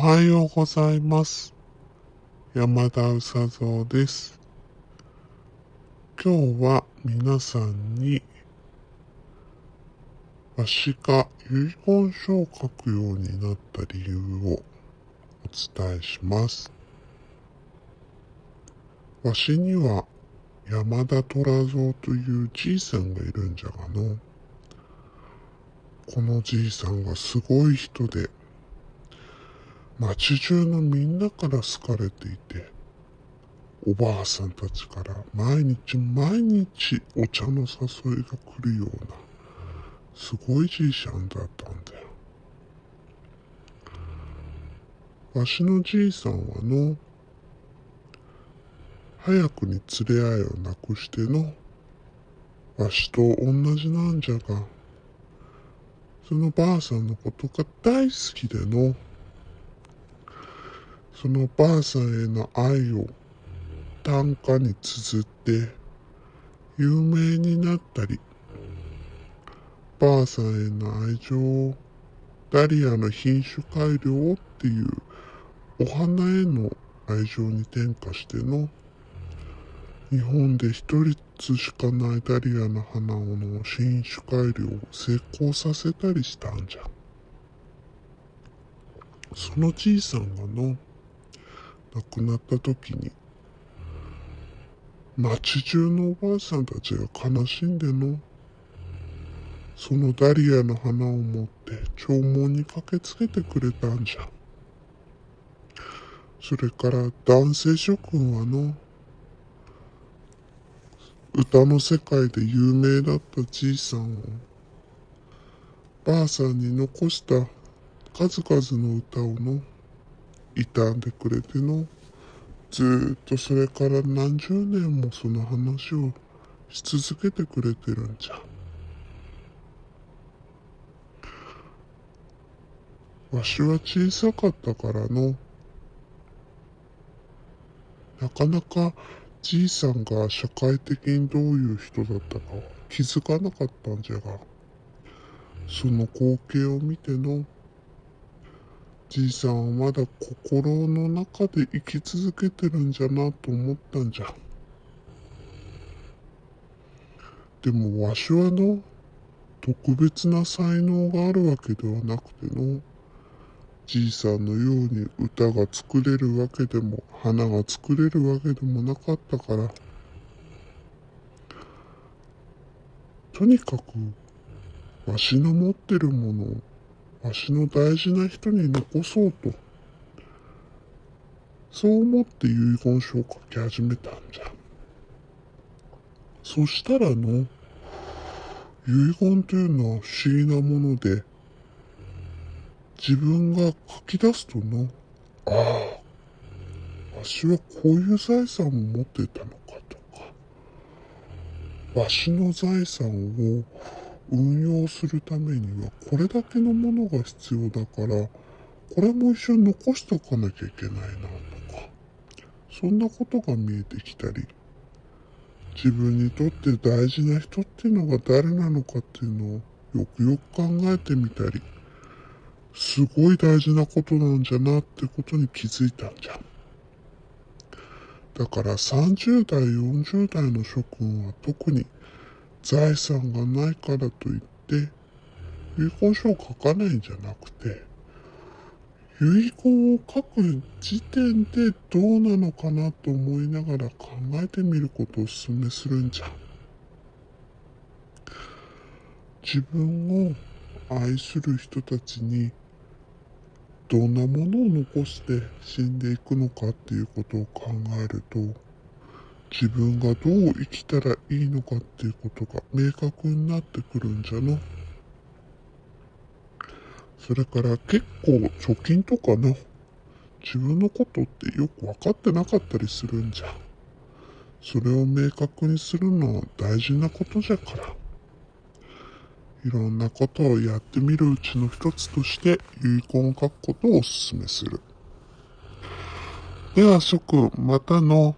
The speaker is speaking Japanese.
はようございます。山田うさぞうです。今日は皆さんに、わしが遺言書を書くようになった理由をお伝えします。わしには山田虎蔵というじいさんがいるんじゃがの。このじいさんはすごい人で、町中のみんなから好かれていて、おばあさんたちから毎日お茶の誘いが来るような、すごいじいさんだったんだよ。わしのじいさんはの、早くに連れ合いをなくしての、わしと同じなんじゃが、そのばあさんのことが大好きでの、そのばあさんへの愛を短歌に綴って有名になったり、ばあさんへの愛情をダリアの品種改良っていうお花への愛情に転化しての、日本で一つしかないダリアの花の品種改良を成功させたりしたんじゃ。そのじいさんがの、亡くなった時に、町中のおばあさんたちが悲しんでの、そのダリアの花を持って弔問に駆けつけてくれたんじゃ。それから男性諸君はの、歌の世界で有名だったじいさんを、ばあさんに残した数々の歌をの、傷んでくれての、ずーっとそれから何十年もその話をし続けてくれてるんじゃ。わしは小さかったからの、なかなかじいさんが社会的にどういう人だったか気づかなかったんじゃが、その光景を見ての、じいさんはまだ心の中で生き続けてるんじゃなと思ったんじゃ。でもわしはの、特別な才能があるわけではなくての、じいさんのように歌が作れるわけでも、花が作れるわけでもなかったから、とにかく、わしの持ってるものを、わしの大事な人に残そうと、そう思って遺言書を書き始めたんじゃ。そしたらの、遺言というのは不思議なもので、自分が書き出すとの、ああ、わしはこういう財産を持っていたのかとか、わしの財産を運用するためにはこれだけのものが必要だから、これも一緒に残しておかなきゃいけないなとか、そんなことが見えてきたり、自分にとって大事な人っていうのが誰なのかっていうのをよくよく考えてみたり、すごい大事なことなんじゃなってことに気づいたんじゃ。だから30代、40代の諸君は特に財産がないからといって遺言書を書かないんじゃなくて、遺言を書く時点でどうなのかなと思いながら考えてみることをお勧めするんじゃ。自分を愛する人たちにどんなものを残して死んでいくのかっていうことを考えると、自分がどう生きたらいいのかっていうことが明確になってくるんじゃな。それから結構貯金とかな、自分のことってよく分かってなかったりするんじゃ。それを明確にするのは大事なことじゃから。いろんなことをやってみるうちの一つとして遺言を書くことをお勧めする。では諸君、またの。